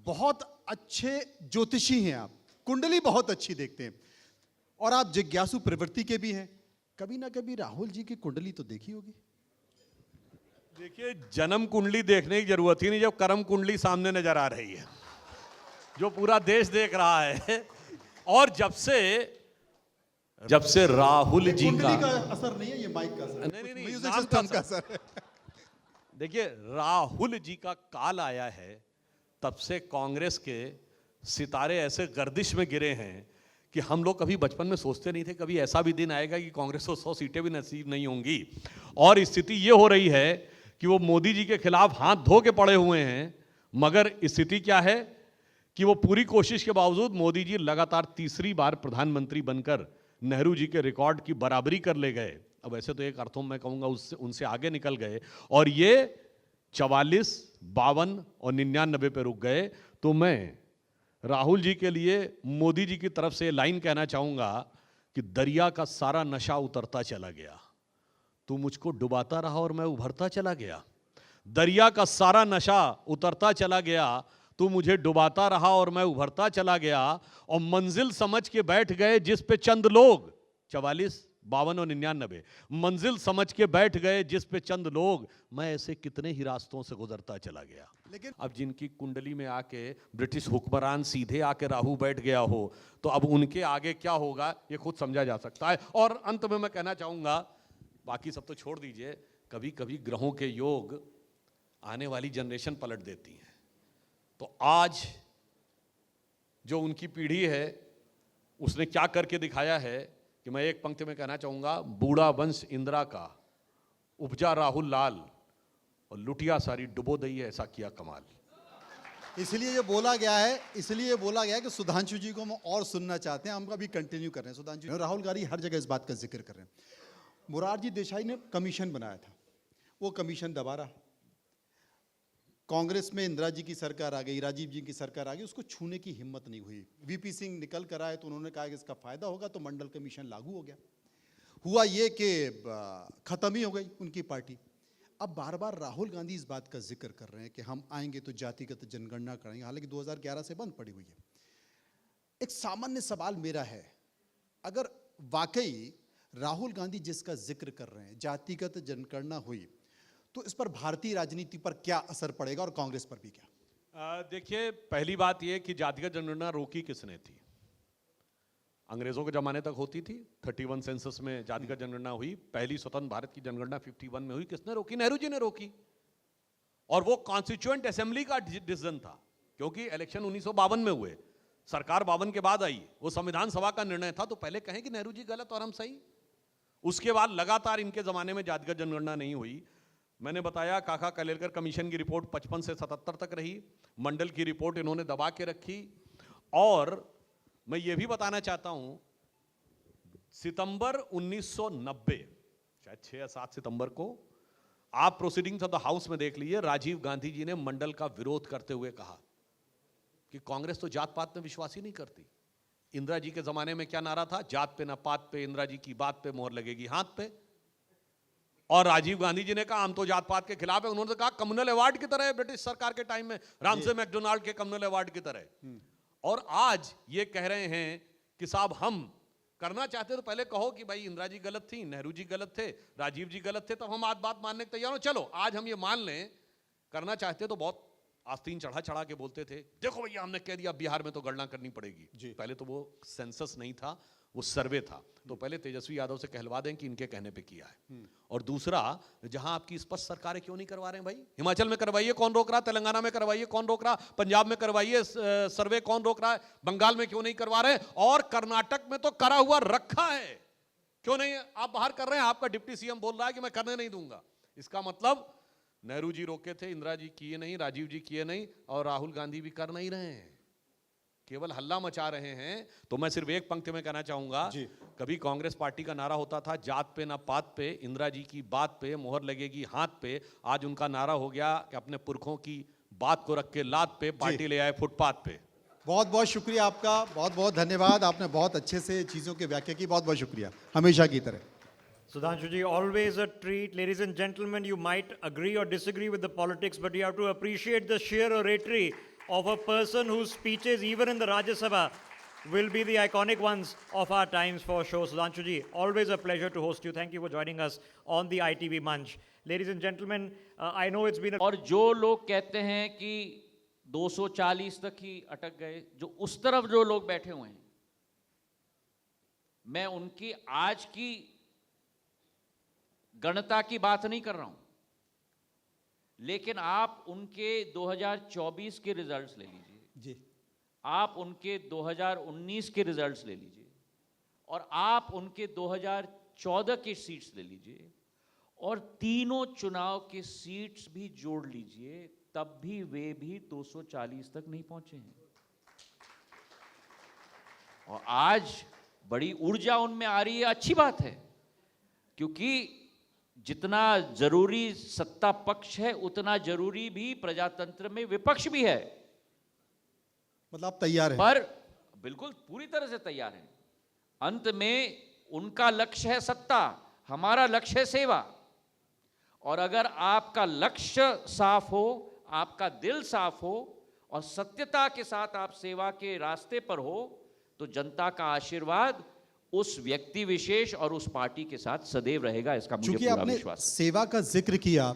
बहुत अच्छे ज्योतिषी हैं आप, कुंडली बहुत अच्छी देखते हैं और आप जिज्ञासु प्रवृत्ति के भी हैं। कभी ना कभी राहुल जी की कुंडली तो देखी होगी। देखिए, जन्म कुंडली देखने की जरूरत ही नहीं जब कर्म कुंडली सामने नजर आ रही है, जो पूरा देश देख रहा है। और जब से राहुल जी कुंडली का असर नहीं है, ये माइक का असर है। नहीं, म्यूजिक नाम सिस्टम का का असर है। देखिए, राहुल जी का काल आया है, तब से कांग्रेस के सितारे ऐसे गर्दिश में गिरे हैं कि हम लोग कभी बचपन में सोचते नहीं थे कभी ऐसा भी दिन आएगा कि कांग्रेस को 100 सीटें भी नसीब नहीं होंगी। और स्थिति ये हो रही है कि वो मोदी जी के खिलाफ हाथ धो के पड़े हुए हैं, मगर स्थिति क्या है कि वो पूरी कोशिश के बावजूद मोदी जी लगातार तीसरी बार प्रधानमंत्री बनकर नेहरू जी के रिकॉर्ड की बराबरी कर ले गए। अब ऐसे तो एक अर्थों में कहूंगा उससे उनसे आगे निकल गए और ये 44, 52 और 99 पे रुक गए। तो मैं राहुल जी के लिए मोदी जी की तरफ से लाइन कहना चाहूंगा कि दरिया का सारा नशा उतरता चला गया, तू मुझको डुबाता रहा और मैं उभरता चला गया। दरिया का सारा नशा उतरता चला गया, तू मुझे डुबाता रहा और मैं उभरता चला गया। और मंजिल समझ के बैठ गए जिस पे चंद लोग, 44, 52 और 99, मंजिल समझ के बैठ गए जिस पे चंद लोग, मैं ऐसे कितने ही रास्तों से गुजरता चला गया। लेकिन अब जिनकी कुंडली में आके ब्रिटिश हुक्मरान सीधे आके राहु बैठ गया हो, तो अब उनके आगे क्या होगा ये खुद समझा जा सकता है। और अंत में मैं कहना चाहूंगा, बाकी सब तो छोड़ दीजिए, कभी कभी ग्रहों के योग आने वाली जनरेशन पलट देती हैं। तो आज जो उनकी पीढ़ी है उसने क्या करके दिखाया है कि मैं एक पंक्ति में कहना चाहूंगा, बूढ़ा वंश इंदिरा का, उपजा राहुल लाल और लुटिया सारी डुबो दई है, ऐसा किया कमाल। इसलिए ये बोला गया है कि सुधांशु जी को हम और सुनना चाहते हैं, हम अभी कंटिन्यू कर रहे हैं। सुधांशु जी, राहुल गांधी हर जगह इस बात का जिक्र कर रहे हैं। मोरारजी देसाई ने कमीशन बनाया था, वो कमीशन दबा रहा। कांग्रेस में इंदिरा जी की सरकार आ गई, राजीव जी की सरकार आ गई, उसको छूने की हिम्मत नहीं हुई। वीपी सिंह निकल कर आए तो उन्होंने कहा कि इसका फायदा होगा, तो मंडल कमीशन लागू हो गया। हुआ ये कि खत्म ही हो गई उनकी पार्टी। अब बार बार राहुल गांधी इस बात का जिक्र कर रहे हैं कि हम आएंगे तो जातिगत जनगणना करेंगे, हालांकि 2011 से बंद पड़ी हुई है। एक सामान्य सवाल मेरा है, अगर वाकई राहुल गांधी जिसका जिक्र कर रहे हैं जातिगत जनगणना हुई, तो इस पर भारतीय राजनीति पर क्या असर पड़ेगा और कांग्रेस पर भी क्या? देखिए, पहली बात यह कि जातिगत जनगणना रोकी किसने थी? अंग्रेजों के जमाने तक होती थी। 31 सेंसस में जातिगत जनगणना हुई। पहली स्वतंत्र भारत की जनगणना 51 में हुई। किसने रोकी? नेहरू जी ने रोकी। और वो कॉन्स्टिट्यूएंट असेंबली का डिसीजन था, क्योंकि इलेक्शन 1952 में हुए, सरकार 52 के बाद आई, वो संविधान सभा का निर्णय था। तो पहले कहें कि नेहरू जी गलत और हम सही। उसके बाद लगातार इनके जमाने में जातिगत जनगणना नहीं हुई। मैंने बताया, काका कलेलकर कमीशन की रिपोर्ट 55 से 77 तक रही, मंडल की रिपोर्ट इन्होंने दबा के रखी। और मैं ये भी बताना चाहता हूं, सितंबर 1990, शायद 6 या 7 सितंबर को, आप प्रोसीडिंग्स ऑफ द हाउस में देख लीजिए, राजीव गांधी जी ने मंडल का विरोध करते हुए कहा कि कांग्रेस तो जात पात में विश्वास ही नहीं करती। इंदिरा जी के जमाने में क्या नारा था? जात पे ना पात पे, इंदिरा जी की बात पे मोहर लगेगी हाथ पे। और राजीव गांधी जी ने कहा हम तो जात पात के खिलाफ है। उन्होंने कहा कम्युनल अवार्ड की तरह है, ब्रिटिश सरकार के टाइम में रामसे मैकडोनाल्ड के कम्युनल अवार्ड की तरह। और आज ये कह रहे हैं कि साहब हम करना चाहते तो पहले कहो कि भाई इंदिरा जी गलत थी, नेहरू जी गलत थे, राजीव जी गलत थे, तब हम आज बात मानने के तैयार हो। चलो आज हम ये मान लें, करना चाहते तो बहुत आस्तीन चढ़ा चढ़ा के बोलते थे, देखो भैया हमने कह दिया बिहार में तो गणना करनी पड़ेगी। पहले तो वो सेंसस नहीं था, वो सर्वे था। तो पहले तेजस्वी यादव से कहलवा दें कि इनके कहने पे किया है। और दूसरा, जहां आपकी स्पष्ट सरकारें क्यों नहीं करवा रहे हैं भाई? हिमाचल में करवाइए, कौन रोक रहा? तेलंगाना में करवाइए, कौन रोक रहा? पंजाब में करवाइए सर्वे, कौन रोक रहा है? बंगाल में क्यों नहीं करवा रहे? और कर्नाटक में तो करा हुआ रखा है, क्यों नहीं आप बाहर कर रहे हैं? आपका डिप्टी सीएम बोल रहा है कि मैं करने नहीं दूंगा। इसका मतलब नेहरू जी रोके थे, इंदिरा जी किए नहीं, राजीव जी किए नहीं, और राहुल गांधी भी कर नहीं रहे हैं, केवल हल्ला मचा रहे हैं। तो मैं सिर्फ एक पंक्ति में कहना चाहूंगा, कभी कांग्रेस पार्टी का नारा होता था जात पे ना पात पे, इंदिरा जी की बात पे मोहर लगेगी हाथ पे। आज उनका नारा हो गया कि अपने पुरखों की बात को रख के लात पे पार्टी ले आए फुटपाथ पे। बहुत बहुत शुक्रिया आपका, बहुत बहुत धन्यवाद। आपने बहुत अच्छे से चीजों की व्याख्या की, बहुत बहुत शुक्रिया, हमेशा की तरह। Sudhanshu ji, always a treat. Ladies and gentlemen, you might agree or disagree with the politics, but you have to appreciate the sheer oratory of a person whose speeches, even in the Rajya Sabha, will be the iconic ones of our times for sure. Sudhanshu ji, always a pleasure to host you. Thank you for joining us on the ITV Munch. Ladies and gentlemen, I know it's been a... और जो लोग कहते हैं कि 240 तक ही अटक गए, जो उस तरफ जो लोग बैठे हुए हैं, मैं उनकी आज की गणना की बात नहीं कर रहा हूं, लेकिन आप उनके 2024 के रिजल्ट्स ले लीजिए जी, आप उनके 2019 के रिजल्ट्स ले लीजिए और आप उनके 2014 के सीट्स ले लीजिए और तीनों चुनाव के सीट्स भी जोड़ लीजिए, तब भी वे भी 240 तक नहीं पहुंचे हैं। और आज बड़ी ऊर्जा उनमें आ रही है, अच्छी बात है, क्योंकि जितना जरूरी सत्ता पक्ष है उतना जरूरी भी प्रजातंत्र में विपक्ष भी है। मतलब आप तैयार हैं? पर बिल्कुल पूरी तरह से तैयार हैं। अंत में उनका लक्ष्य है सत्ता, हमारा लक्ष्य है सेवा। और अगर आपका लक्ष्य साफ हो, आपका दिल साफ हो और सत्यता के साथ आप सेवा के रास्ते पर हो, तो जनता का आशीर्वाद उस व्यक्ति विशेष और उस पार्टी के साथ सदैव रहेगा, इसका मुझे चूंकि पूरा आपने विश्वास है। सेवा का जिक्र किया,